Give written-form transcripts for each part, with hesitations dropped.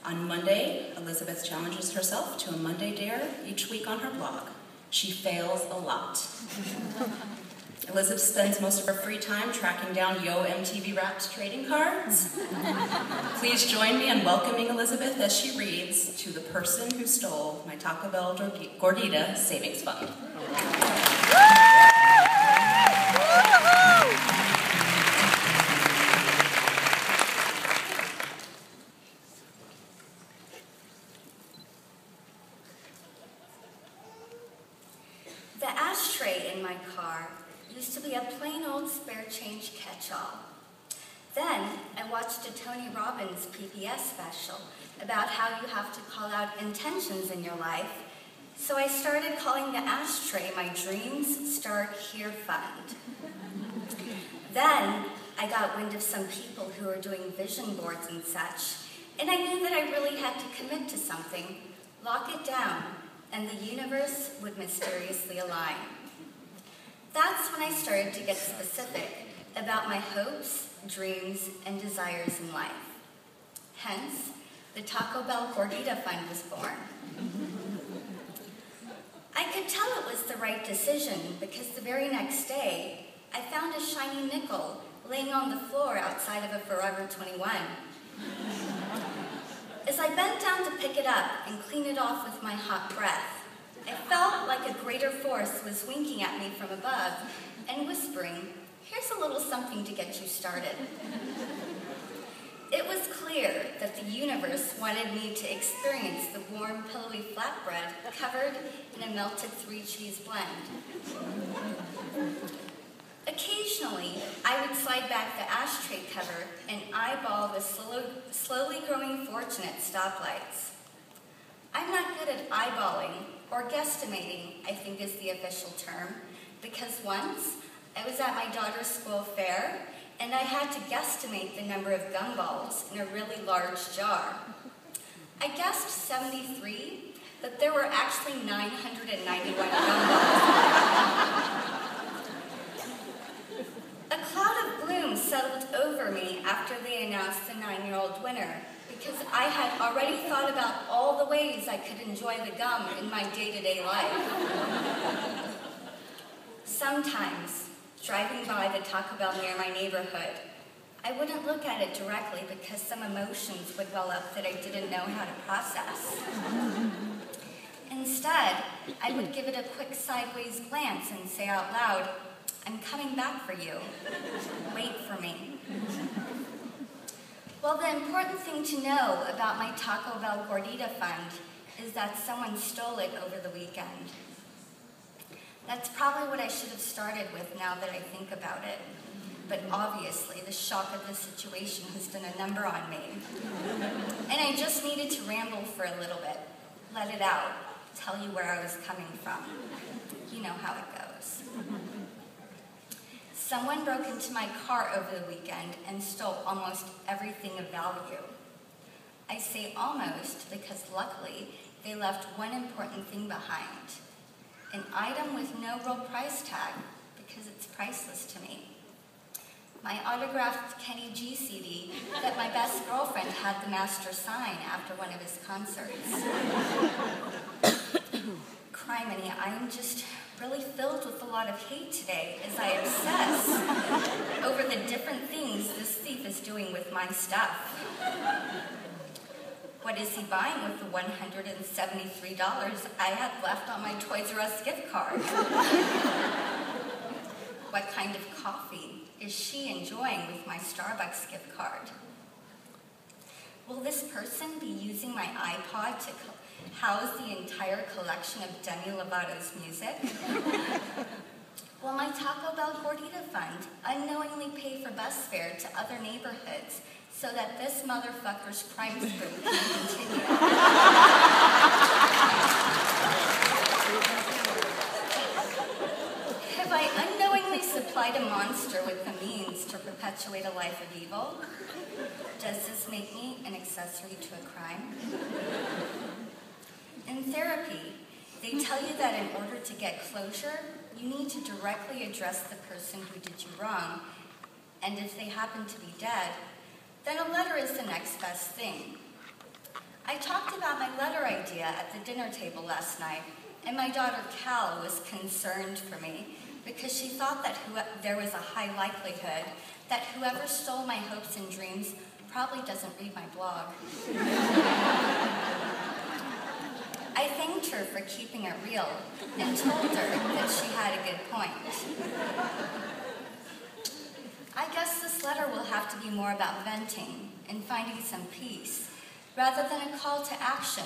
On Monday, Elizabeth challenges herself to a Monday Dare each week on her blog. She fails a lot. Elizabeth spends most of her free time tracking down Yo MTV Raps trading cards. Please join me in welcoming Elizabeth as she reads To the Person Who Stole My Taco Bell Gordita Savings Fund. The ashtray in my car used to be a plain old spare change catch-all. Then I watched a Tony Robbins PBS special about how you have to call out intentions in your life, so I started calling the ashtray my Dreams Start Here Fund. Then I got wind of some people who were doing vision boards and such, and I knew that I really had to commit to something, lock it down, and the universe would mysteriously align. That's when I started to get specific about my hopes, dreams, and desires in life. Hence, the Taco Bell Gordita Fund was born. I could tell it was the right decision because the very next day, I found a shiny nickel laying on the floor outside of a Forever 21. As I bent down to pick it up and clean it off with my hot breath, I felt like a greater force was winking at me from above and whispering, "Here's a little something to get you started." It was clear that the universe wanted me to experience the warm, pillowy flatbread covered in a melted 3-cheese blend. Occasionally, I would slide back the ashtray cover and eyeball the slowly growing fortune at stoplights. I'm not good at eyeballing, or guesstimating, I think is the official term, because once I was at my daughter's school fair and I had to guesstimate the number of gumballs in a really large jar. I guessed 73, but there were actually 991 gumballs. A cloud of gloom settled over me after they announced the 9-year-old winner, because I had already thought about all the ways I could enjoy the gum in my day-to-day life. Sometimes, driving by the Taco Bell near my neighborhood, I wouldn't look at it directly because some emotions would well up that I didn't know how to process. Instead, I would give it a quick sideways glance and say out loud, "I'm coming back for you. Wait for me." Well, the important thing to know about my Taco Bell Gordita Fund is that someone stole it over the weekend. That's probably what I should have started with now that I think about it. But obviously, the shock of the situation has done a number on me. And I just needed to ramble for a little bit, let it out, tell you where I was coming from. You know how it goes. Someone broke into my car over the weekend and stole almost everything of value. I say almost because luckily they left one important thing behind. An item with no real price tag because it's priceless to me. My autographed Kenny G CD that my best girlfriend had the master sign after one of his concerts. Criminy, I am just really filled with a lot of hate today as I obsess over the different things this thief is doing with my stuff. What is he buying with the $173 I had left on my Toys R Us gift card? What kind of coffee is she enjoying with my Starbucks gift card? Will this person be using my iPod to house the entire collection of Demi Lovato's music? Will my Taco Bell Gordita Fund unknowingly pay for bus fare to other neighborhoods so that this motherfucker's crime spree can continue? Have I unknowingly supplied a monster with the means to perpetuate a life of evil? Does this make me an accessory to a crime? In therapy, they tell you that in order to get closure, you need to directly address the person who did you wrong, and if they happen to be dead, then a letter is the next best thing. I talked about my letter idea at the dinner table last night, and my daughter Cal was concerned for me because she thought that there was a high likelihood that whoever stole my hopes and dreams probably doesn't read my blog. I thanked her for keeping it real and told her that she had a good point. I guess this letter will have to be more about venting and finding some peace, rather than a call to action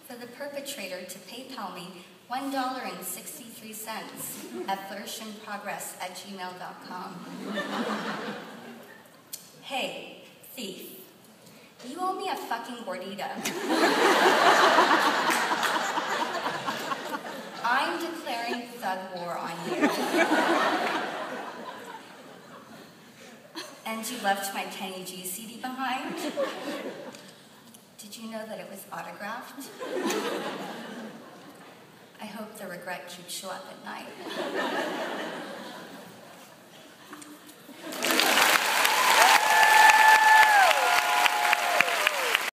for the perpetrator to PayPal me $1.63 at flourishinprogress@gmail.com. Hey, thief, you owe me a fucking gordita. I'm declaring thug war on you. And you left my Kenny G CD behind? Did you know that it was autographed? I hope the regret keeps you up at night.